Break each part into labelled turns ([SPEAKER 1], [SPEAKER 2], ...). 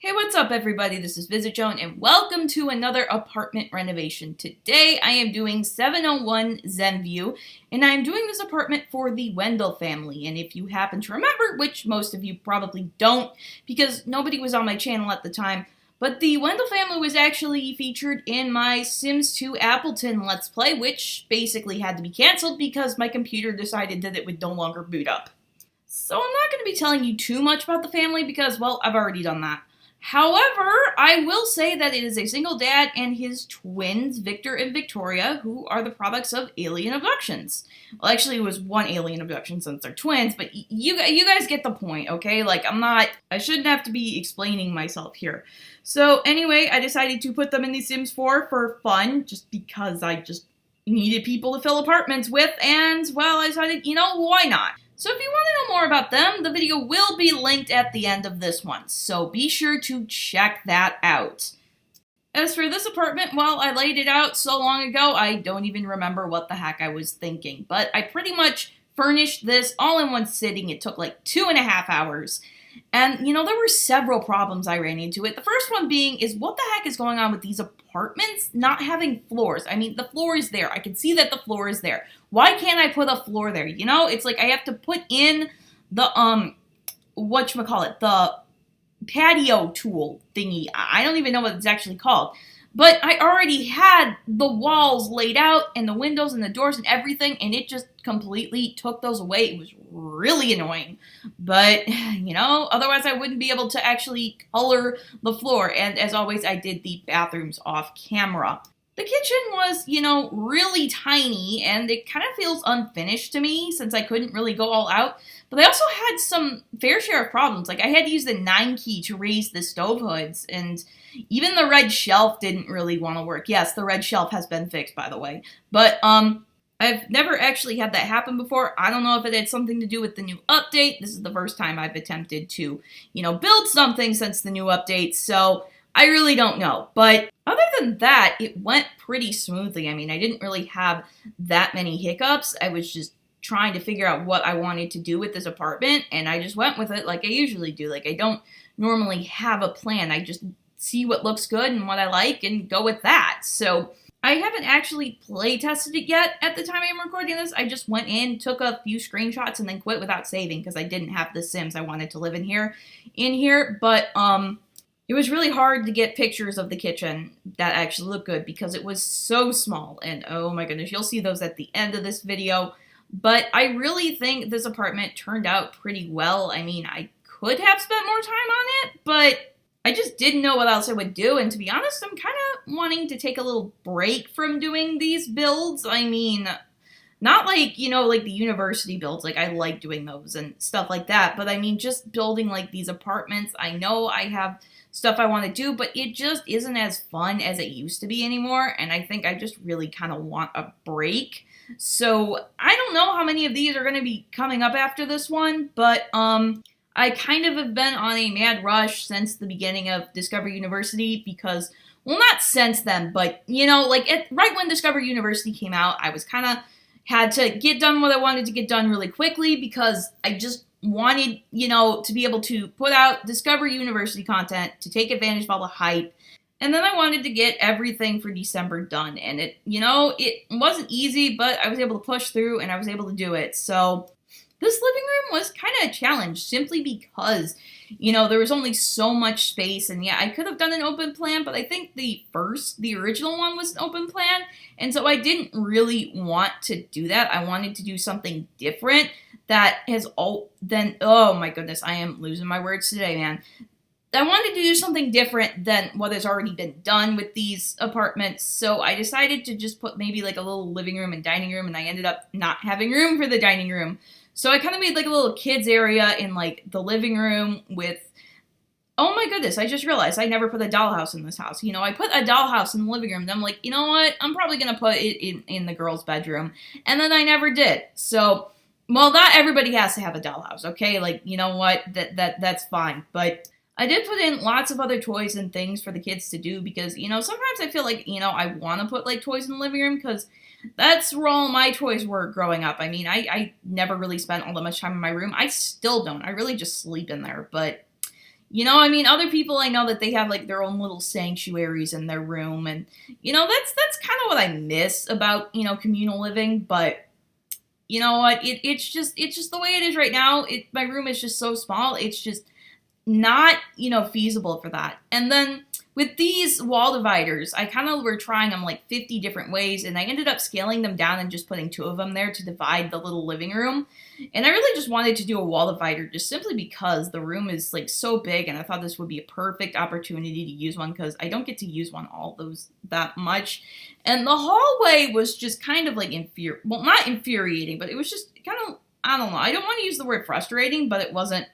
[SPEAKER 1] Hey, what's up everybody? This is VisitJoan and welcome to another apartment renovation. Today I am doing 701 Zenview and I am doing this apartment for the Wendel family. And if you happen to remember, which most of you probably don't because nobody was on my channel at the time, but the Wendel family was actually featured in my Sims 2 Appleton Let's Play, which basically had to be canceled because my computer decided that it would no longer boot up. So I'm not going to be telling you too much about the family because, well, I've already done that. However, I will say that it is a single dad and his twins, Victor and Victoria, who are the products of alien abductions. Well, actually, it was one alien abduction since they're twins, but you guys get the point, okay? Like, I shouldn't have to be explaining myself here. So, anyway, I decided to put them in the Sims 4 for fun, just because I just needed people to fill apartments with, and, well, I decided, why not? So if you want to know more about them, the video will be linked at the end of this one, so be sure to check that out. As for this apartment, well, I laid it out so long ago, I don't even remember what the heck I was thinking, but I pretty much furnished this all in one sitting. It took like 2.5 hours. And, there were several problems I ran into it. The first one being is what the heck is going on with these apartments not having floors? I mean, the floor is there. I can see that the floor is there. Why can't I put a floor there? It's like I have to put in the, the patio tool thingy. I don't even know what it's actually called. But I already had the walls laid out and the windows and the doors and everything, and it just completely took those away. It was really annoying. But, otherwise I wouldn't be able to actually color the floor. And as always, I did the bathrooms off camera. The kitchen was, really tiny, and it kind of feels unfinished to me since I couldn't really go all out. But I also had some fair share of problems. Like, I had to use the 9 key to raise the stove hoods, and even the red shelf didn't really want to work. Yes, the red shelf has been fixed, by the way. But, I've never actually had that happen before. I don't know if it had something to do with the new update. This is the first time I've attempted to, build something since the new update, so I really don't know. But other than that, it went pretty smoothly. I mean, I didn't really have that many hiccups. I was just trying to figure out what I wanted to do with this apartment, and I just went with it like I usually do. Like, I don't normally have a plan. I just see what looks good and what I like and go with that. So I haven't actually play tested it yet at the time I'm recording this. I just went in, took a few screenshots, and then quit without saving because I didn't have the Sims I wanted to live in here. But, it was really hard to get pictures of the kitchen that actually look good because it was so small, and oh my goodness, you'll see those at the end of this video. But I really think this apartment turned out pretty well. I mean, I could have spent more time on it, but I just didn't know what else I would do, and to be honest, I'm kind of wanting to take a little break from doing these builds. I mean, not like, like the university builds, like I like doing those and stuff like that, but I mean, just building like these apartments. I know I have stuff I want to do, but it just isn't as fun as it used to be anymore, and I think I just really kind of want a break. So I don't know how many of these are going to be coming up after this one, but I kind of have been on a mad rush since the beginning of Discover University because, well, not since then, but, right when Discover University came out, I was kind of had to get done what I wanted to get done really quickly because I just wanted, to be able to put out Discover University content to take advantage of all the hype. And then I wanted to get everything for December done. And it wasn't easy, but I was able to push through and I was able to do it. So this living room was kind of a challenge simply because, there was only so much space. And yeah, I could have done an open plan, but I think the original one was an open plan. And so I didn't really want to do that. I wanted to do something different that has oh my goodness, I am losing my words today, man. I wanted to do something different than what has already been done with these apartments, so I decided to just put maybe like a little living room and dining room, and I ended up not having room for the dining room. So I kind of made like a little kids area in like the living room with, oh my goodness, I just realized I never put a dollhouse in this house. I put a dollhouse in the living room, and I'm like, you know what, I'm probably going to put it in the girls' bedroom, and then I never did. So, well, not everybody has to have a dollhouse, okay? Like, you know what, that's fine, but I did put in lots of other toys and things for the kids to do because, sometimes I feel like, I want to put, like, toys in the living room because that's where all my toys were growing up. I mean, I never really spent all that much time in my room. I still don't. I really just sleep in there. But, I mean, other people I know that they have like their own little sanctuaries in their room, and that's kind of what I miss about communal living. But you know what? It's just the way it is right now. My room is just so small. It's just not feasible for that. And then with these wall dividers, I kind of were trying them like 50 different ways, and I ended up scaling them down and just putting 2 of them there to divide the little living room. And I really just wanted to do a wall divider just simply because the room is like so big, and I thought this would be a perfect opportunity to use one because I don't get to use one that much. And the hallway was just kind of like not infuriating, but it was just kind of, I don't know. I don't want to use the word frustrating, but it wasn't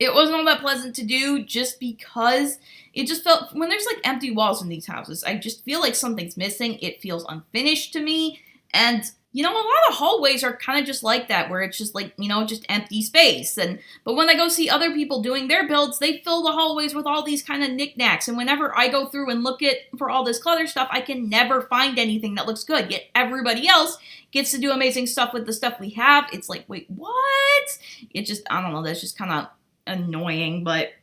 [SPEAKER 1] all that pleasant to do just because it just felt, when there's like empty walls in these houses, I just feel like something's missing. It feels unfinished to me. And, a lot of hallways are kind of just like that, where it's just like, just empty space. But when I go see other people doing their builds, they fill the hallways with all these kind of knickknacks. And whenever I go through and look for all this clutter stuff, I can never find anything that looks good. Yet everybody else gets to do amazing stuff with the stuff we have. It's like, wait, what? It just, I don't know, that's just kind of annoying. But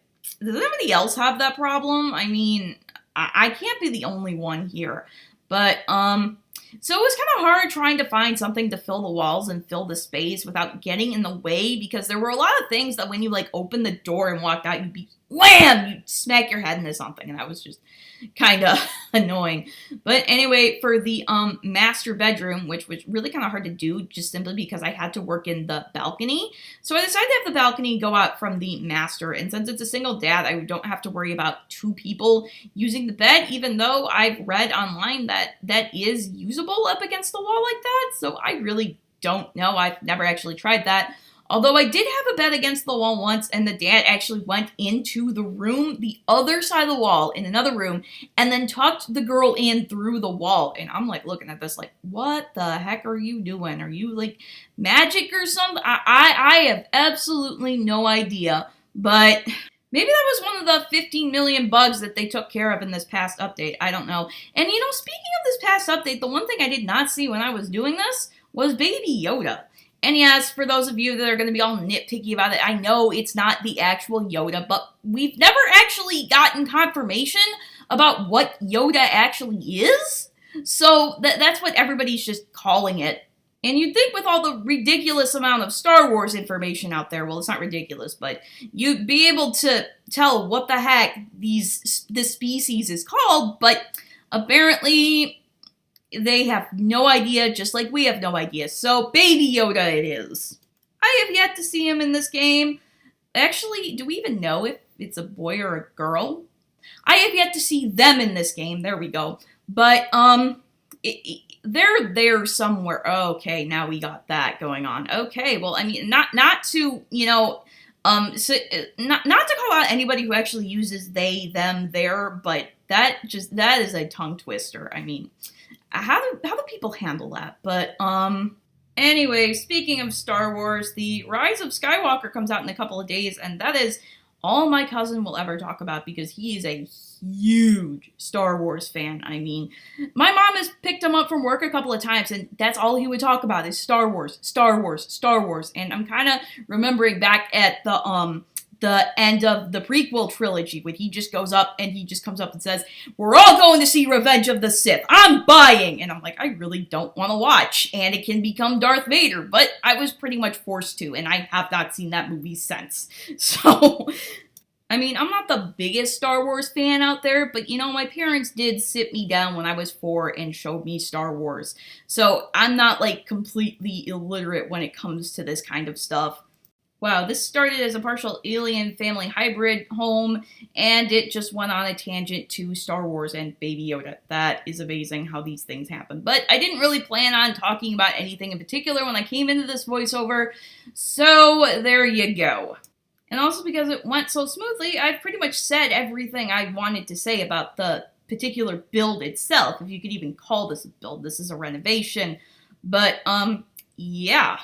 [SPEAKER 1] does anybody else have that problem? I mean, I can't be the only one here. But so it was kind of hard trying to find something to fill the walls and fill the space without getting in the way, because there were a lot of things that when you like opened the door and walked out, you'd be wham, you'd smack your head into something, and that was just kind of annoying. But anyway, for the master bedroom, which was really kind of hard to do just simply because I had to work in the balcony, so I decided to have the balcony go out from the master. And since it's a single dad, I don't have to worry about 2 people using the bed, even though I've read online that is usable up against the wall like that. So I really don't know. I've never actually tried that. Although I did have a bed against the wall once, and the dad actually went into the room, the other side of the wall, in another room, and then tucked the girl in through the wall. And I'm like looking at this like, what the heck are you doing? Are you like magic or something? I have absolutely no idea. But maybe that was one of the 15 million bugs that they took care of in this past update. I don't know. And speaking of this past update, the one thing I did not see when I was doing this was Baby Yoda. And yes, for those of you that are going to be all nitpicky about it, I know it's not the actual Yoda, but we've never actually gotten confirmation about what Yoda actually is. So that's what everybody's just calling it. And you'd think with all the ridiculous amount of Star Wars information out there, well, it's not ridiculous, but you'd be able to tell what the heck this species is called, but apparently they have no idea, just like we have no idea. So, Baby Yoda it is. I have yet to see him in this game. Actually, do we even know if it's a boy or a girl? I have yet to see them in this game. There we go. But, they're there somewhere. Okay, now we got that going on. Okay, well, I mean, not to, not to call out anybody who actually uses they, them, their, but that is a tongue twister. I mean, how do people handle that? But, anyway, speaking of Star Wars, the Rise of Skywalker comes out in a couple of days, and that is all my cousin will ever talk about because he is a huge Star Wars fan. I mean, my mom has picked him up from work a couple of times, and that's all he would talk about is Star Wars, Star Wars, Star Wars. And I'm kind of remembering back at the end of the prequel trilogy when he just goes up and he just comes up and says, we're all going to see Revenge of the Sith. I'm buying. And I'm like, I really don't want to watch. And it can become Darth Vader. But I was pretty much forced to. And I have not seen that movie since. So, I mean, I'm not the biggest Star Wars fan out there. But, my parents did sit me down when I was 4 and showed me Star Wars. So I'm not, like, completely illiterate when it comes to this kind of stuff. Wow, this started as a partial alien family hybrid home, and it just went on a tangent to Star Wars and Baby Yoda. That is amazing how these things happen. But I didn't really plan on talking about anything in particular when I came into this voiceover, so there you go. And also because it went so smoothly, I've pretty much said everything I wanted to say about the particular build itself, if you could even call this a build. This is a renovation. But, yeah.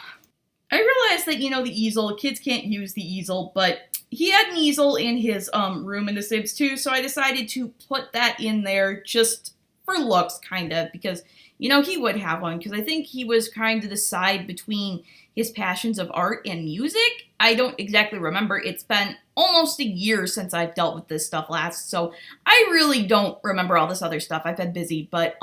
[SPEAKER 1] I realized that, the easel, kids can't use the easel, but he had an easel in his room in The Sims 2, so I decided to put that in there just for looks, kind of, because, he would have one, because I think he was trying to decide between his passions of art and music. I don't exactly remember. It's been almost a year since I've dealt with this stuff last, so I really don't remember all this other stuff. I've been busy, but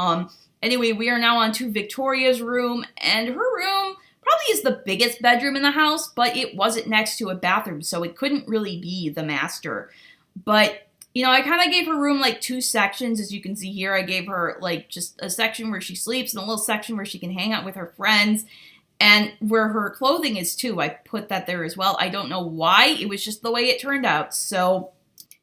[SPEAKER 1] anyway, we are now on to Victoria's room, and her room probably is the biggest bedroom in the house, but it wasn't next to a bathroom, so it couldn't really be the master. But, you know, I kind of gave her room like 2 sections. As you can see here, I gave her like just a section where she sleeps and a little section where she can hang out with her friends, and where her clothing is too. I put that there as well. I don't know why. It was just the way it turned out. So,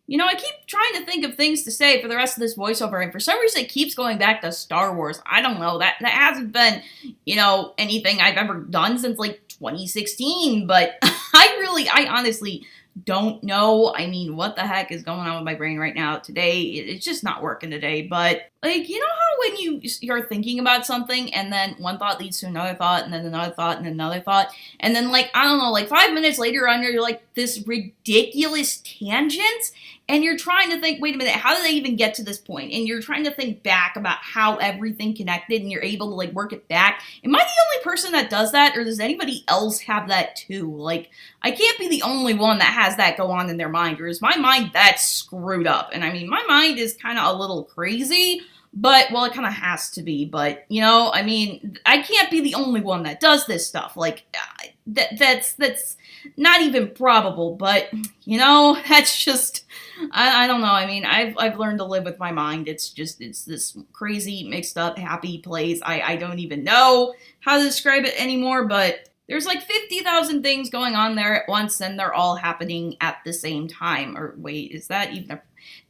[SPEAKER 1] you know, I keep trying to think of things to say for the rest of this voiceover, and for some reason it keeps going back to Star Wars. I don't know. That hasn't been, you know, anything I've ever done since, like, 2016, but I honestly don't know. I mean, what the heck is going on with my brain right now today? It's just not working today, but, like, you know how when you're thinking about something, and then one thought leads to another thought, and then another thought, and another thought, and then, like, I don't know, like, 5 minutes later on, you're like, this ridiculous tangent, and you're trying to think, wait a minute, how did I even get to this point? And you're trying to think back about how everything connected, and you're able to, like, work it back. Am I the only person that does that, or does anybody else have that too? Like, I can't be the only one that has that go on in their mind, or is my mind that screwed up? And I mean, my mind is kind of a little crazy, but, well, it kind of has to be, but, you know, I mean, I can't be the only one that does this stuff. Like, that's not even probable, but, you know, that's just, I don't know. I mean, I've learned to live with my mind. It's this crazy, mixed up, happy place. I don't even know how to describe it anymore, but there's like 50,000 things going on there at once, and they're all happening at the same time. Or wait, is that even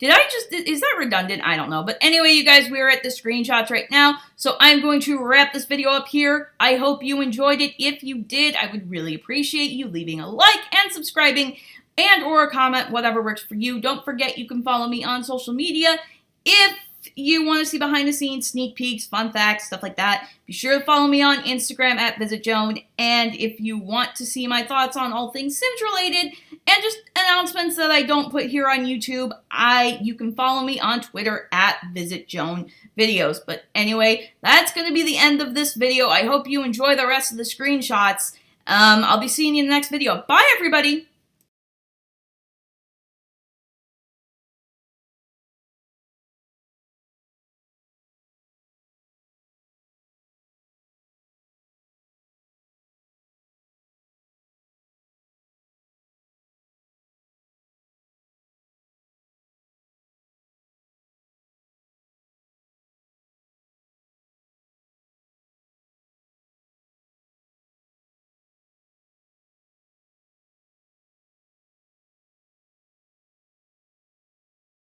[SPEAKER 1] is that redundant? I don't know. But anyway, you guys, we're at the screenshots right now, so I'm going to wrap this video up here. I hope you enjoyed it. If you did, I would really appreciate you leaving a like and subscribing, and or a comment, whatever works for you. Don't forget, you can follow me on social media if you want to see behind the scenes, sneak peeks, fun facts, stuff like that. Be sure to follow me on Instagram at VisitJoan. And if you want to see my thoughts on all things Sims related and just announcements that I don't put here on YouTube, you can follow me on Twitter at VisitJoan Videos. But anyway, that's going to be the end of this video. I hope you enjoy the rest of the screenshots. I'll be seeing you in the next video. Bye, everybody!